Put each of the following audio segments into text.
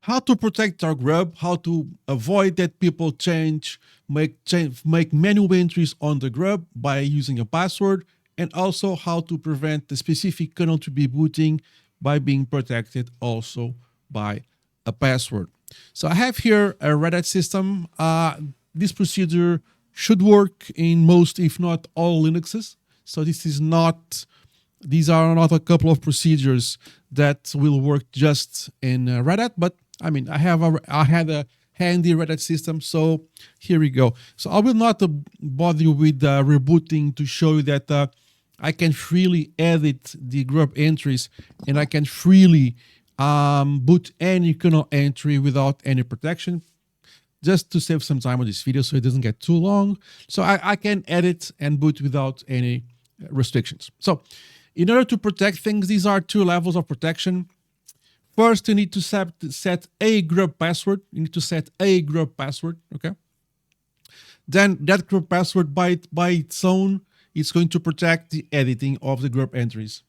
how to protect our GRUB, how to avoid that people make manual entries on the GRUB by using a password, and also how to prevent the specific kernel to be booting by being protected also by a password. So I have here a Red Hat system. This procedure should work in most, if not all, Linuxes. So these are not a couple of procedures that will work just in Red Hat, but I mean, I had a handy Red Hat system, so here we go. So I will not bother you with rebooting to show you that I can freely edit the GRUB entries and I can freely boot any kernel entry without any protection, just to save some time on this video so it doesn't get too long. So I can edit and boot without any restrictions. So in order to protect things, these are two levels of protection. First, you need to set a GRUB password. You need to set a GRUB password, okay? Then that GRUB password by its own is going to protect the editing of the GRUB entries.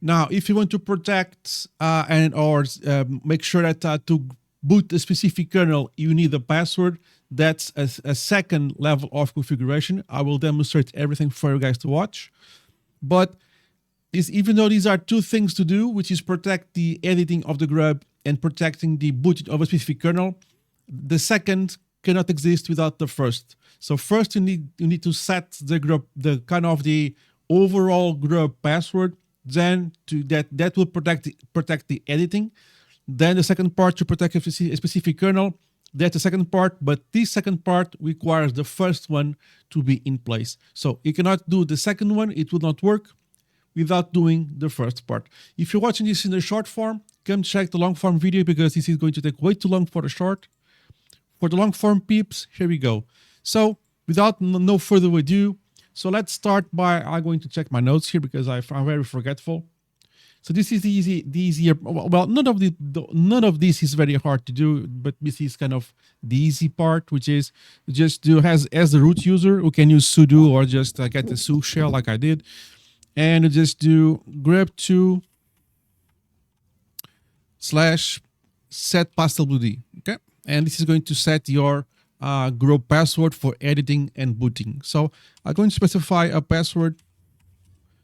Now, if you want to protect make sure that to boot a specific kernel, you need a password. That's a second level of configuration. I will demonstrate everything for you guys to watch. But even though these are two things to do, which is protect the editing of the GRUB and protecting the booting of a specific kernel, the second cannot exist without the first. So first you need to set the GRUB, the overall GRUB password. Then that will protect the editing. Then the second part to protect a specific kernel. That's the second part, but this second part requires the first one to be in place. So you cannot do the second one; it will not work without doing the first part. If you're watching this in the short form, come check the long form video because this is going to take way too long for the short. For the long form peeps, here we go. So without no further ado, so let's start by, I'm going to check my notes here because I'm very forgetful. So this is the easier, well, none of this is very hard to do, but this is kind of the easy part, which is just do as the root user who can use sudo or just get the su shell like I did. And just do grub2 /set passwd, okay? And this is going to set your GRUB password for editing and booting. So I'm going to specify a password.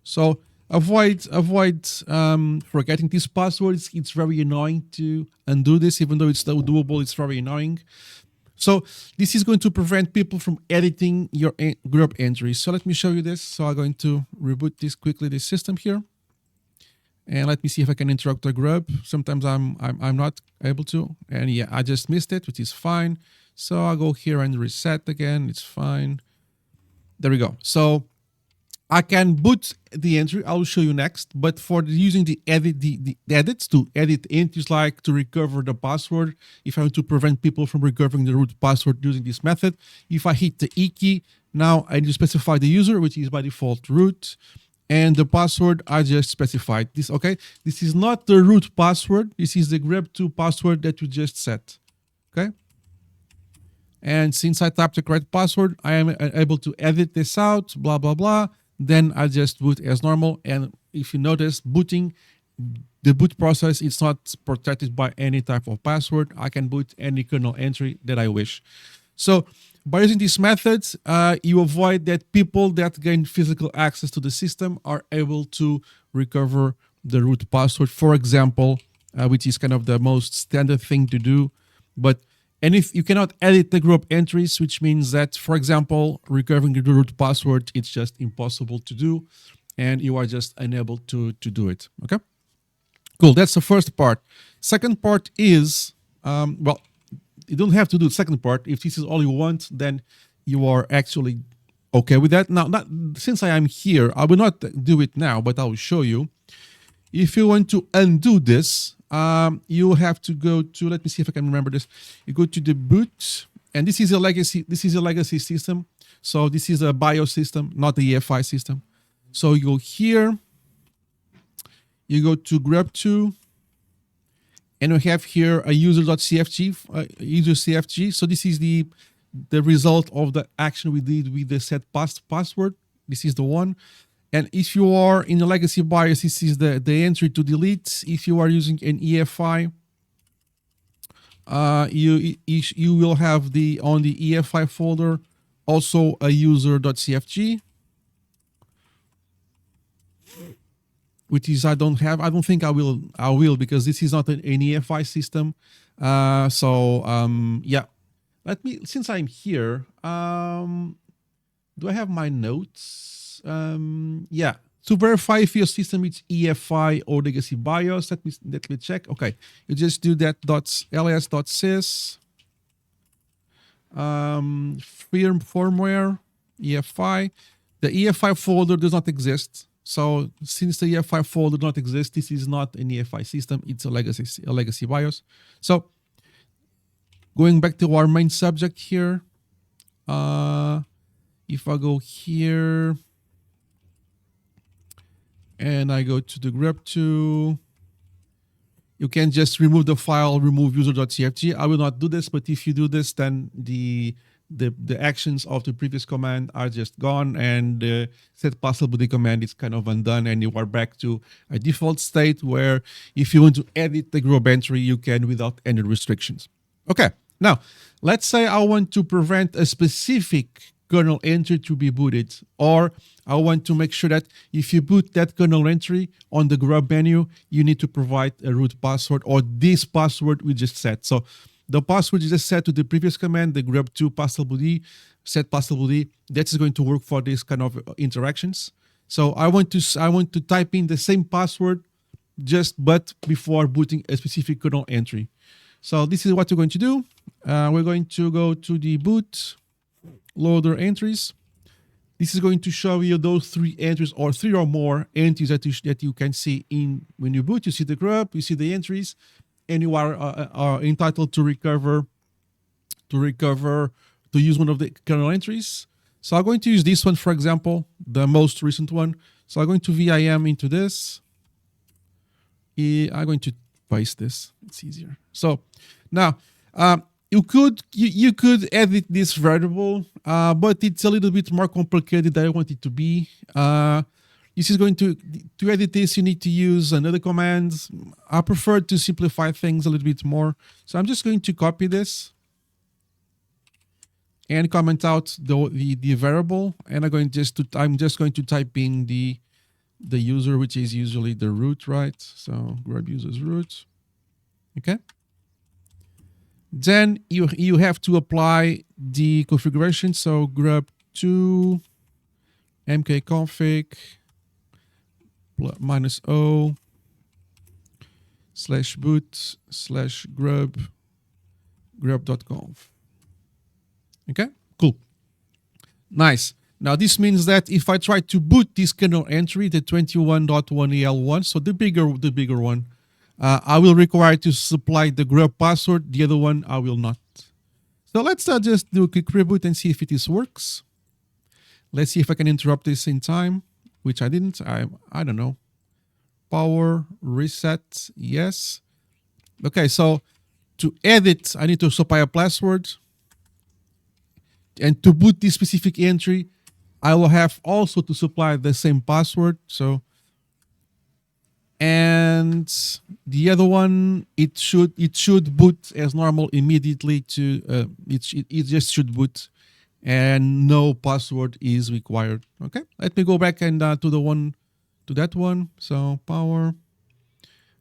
So avoid forgetting these passwords. It's very annoying to undo this, even though it's still doable. It's very annoying. So this is going to prevent people from editing your GRUB entries. So let me show you this. So I'm going to reboot this system here. And let me see if I can interrupt the GRUB. Sometimes I'm not able to. And yeah, I just missed it, which is fine. So I'll go here and reset again. It's fine. There we go. So I can boot the entry. I'll show you next. But for using the edits to edit entries, like to recover the password, if I want to prevent people from recovering the root password using this method, if I hit the E key, now I need to specify the user, which is by default root, and the password I just specified. This, okay? This is not the root password. This is the grub2 password that we just set. Okay? And since I typed the correct password, I am able to edit this out, blah, blah, blah. Then I just boot as normal. And if you notice, booting, the boot process, it's not protected by any type of password. I can boot any kernel entry that I wish. So by using these methods, you avoid that people that gain physical access to the system are able to recover the root password, for example, which is kind of the most standard thing to do. And if you cannot edit the GRUB entries, which means that, for example, recovering the root password, it's just impossible to do, and you are just unable to do it, okay? Cool, that's the first part. Second part is, well, you don't have to do the second part. If this is all you want, then you are actually okay with that. Now, since I am here, I will not do it now, but I will show you. If you want to undo this, you have to go to, let me see if I can remember this. You go to the boot, and this is a legacy system. So this is a BIOS system, not the EFI system. So you go here, you go to grub2, and we have here a user.cfg, So this is the result of the action we did with the set password. This is the one. And if you are in a legacy BIOS, this is the entry to delete. If you are using an EFI, you will have the on the EFI folder also a user.cfg, which is I don't think I will because this is not an EFI system. Yeah, let me, since I'm here, do I have my notes? Yeah, to verify if your system is EFI or legacy BIOS, let me check. Okay, you just do that .ls.sys firmware EFI. The EFI folder does not exist. So since the EFI folder does not exist, this is not an EFI system. It's a legacy BIOS. So going back to our main subject here, if I go here and I go to the GRUB2, you can just remove the file, remove user.cfg. I will not do this, but if you do this, then the actions of the previous command are just gone, and the set possibility command is kind of undone, and you are back to a default state where if you want to edit the GRUB entry, you can without any restrictions. Okay, now let's say I want to prevent a specific kernel entry to be booted, or I want to make sure that if you boot that kernel entry on the GRUB menu, you need to provide a root password or this password we just set. So the password is just set to the previous command, the GRUB2 possibility, set possibility. That's going to work for these kind of interactions. So I want to type in the same password but before booting a specific kernel entry. So this is what we're going to do. We're going to go to the boot loader entries. This is going to show you those 3 entries or 3 or more entries that you can see in when you boot. You see the GRUB, you see the entries, and you are entitled to use one of the kernel entries. So I'm going to use this one, for example, the most recent one. So I'm going to VIM into this. I'm going to paste this. It's easier. So now you could edit this variable, but it's a little bit more complicated than I want it to be. This is going to edit this, you need to use another command. I prefer to simplify things a little bit more. So I'm just going to copy this and comment out the variable, and I'm just going to type in the user, which is usually the root, right? So GRUB users root. Okay. Then you have to apply the configuration. So GRUB2 mkconfig -o /boot /grub.conf. Okay, cool. Nice. Now this means that if I try to boot this kernel entry, the 21.1EL1, so the bigger one, I will require to supply the GRUB password. The other one I will not. So let's just do a quick reboot and see if this works. Let's see if I can interrupt this in time, which I didn't. I don't know. Power reset, yes. Okay, so to edit, I need to supply a password. And to boot this specific entry, I will have also to supply the same password. So, and the other one, it should boot as normal immediately. It just should boot, and no password is required. Okay, let me go back and to that one. So power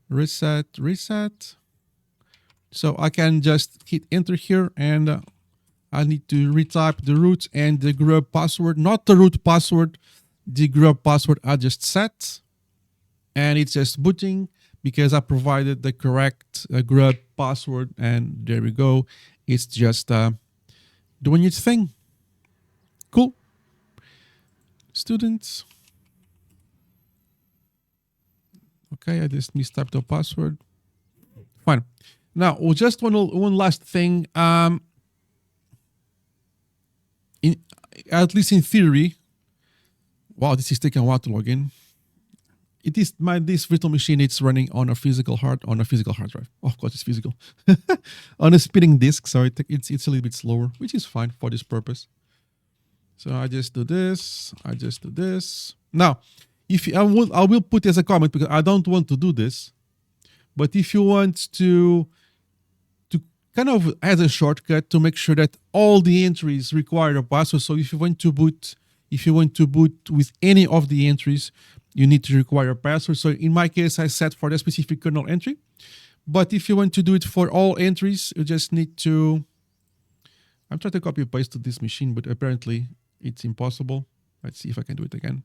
reset. So I can just hit enter here, and I need to retype the root and the GRUB password, not the root password, the GRUB password I just set. And it's just booting because I provided the correct GRUB password, and there we go. It's just doing its thing. Cool. Students. Okay, I just mistyped the password. Fine. Now, just one last thing. At least in theory, wow, this is taking a while to log in. It is this virtual machine. It's running on a physical hard drive. Oh, of course, it's physical on a spinning disk, so it's a little bit slower, which is fine for this purpose. So I just do this. Now, I will put as a comment because I don't want to do this. But if you want to kind of has a shortcut to make sure that all the entries require a password. So if you want to boot, with any of the entries, you need to require a password. So in my case, I set for the specific kernel entry. But if you want to do it for all entries, you just need to, I'm trying to copy and paste to this machine, but apparently it's impossible. Let's see if I can do it again.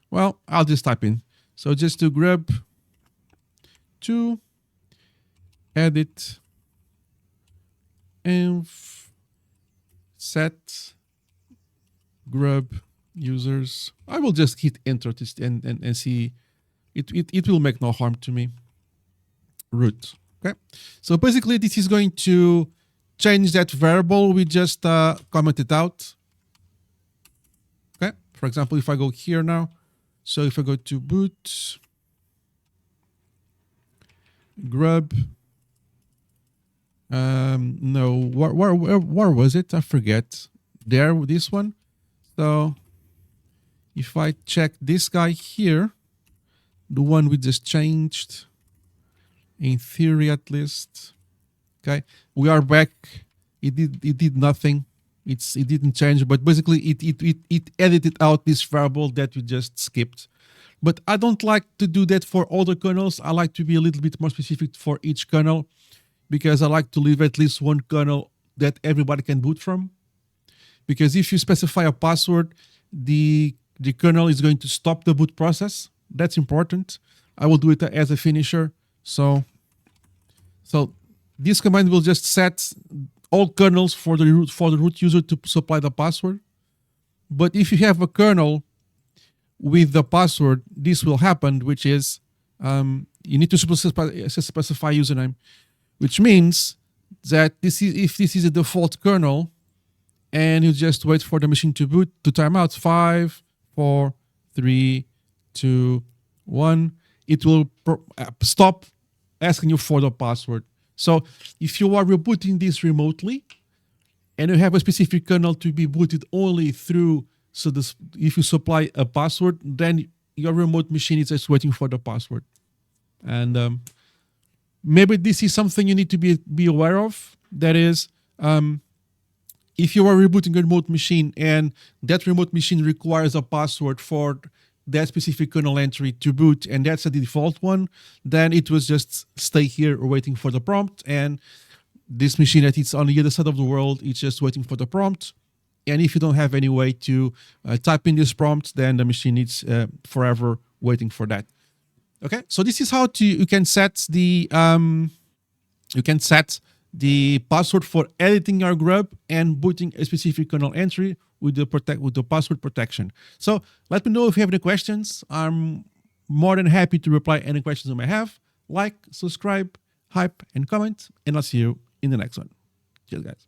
Well, I'll just type in. So just do grub to edit env set grub users. I will just hit enter and see. It will make no harm to me. Root. Okay. So basically this is going to change that variable we just commented out. Okay. For example, if I go here now, so if I go to boot, grub, no, where was it? I forget. There, this one. So if I check this guy here, the one we just changed, in theory at least, okay, we are back. It did nothing. It didn't change, but basically it edited out this variable that we just skipped. But I don't like to do that for all the kernels. I like to be a little bit more specific for each kernel, because I like to leave at least one kernel that everybody can boot from. Because if you specify a password, the kernel is going to stop the boot process. That's important. I will do it as a finisher. So this command will just set all kernels for the root user to supply the password. But if you have a kernel with the password, this will happen, which is you need to specify username, which means that if this is a default kernel, and you just wait for the machine to boot, to timeout, 5, 4, 3, 2, 1, it will stop asking you for the password. So if you are rebooting this remotely and you have a specific kernel to be booted only through, so if you supply a password, then your remote machine is just waiting for the password. And maybe this is something you need to be aware of. That is, if you are rebooting a remote machine and that remote machine requires a password for that specific kernel entry to boot, and that's a default one, then it was just stay here waiting for the prompt. And this machine that it's on the other side of the world, it's just waiting for the prompt. And if you don't have any way to type in this prompt, then the machine is forever waiting for that. Okay, so this is how you can set the password for editing your grub and booting a specific kernel entry with the password protection. So let me know if you have any questions. I'm more than happy to reply any questions you may have. Like, subscribe, hype, and comment, and I'll see you in the next one. Cheers, guys.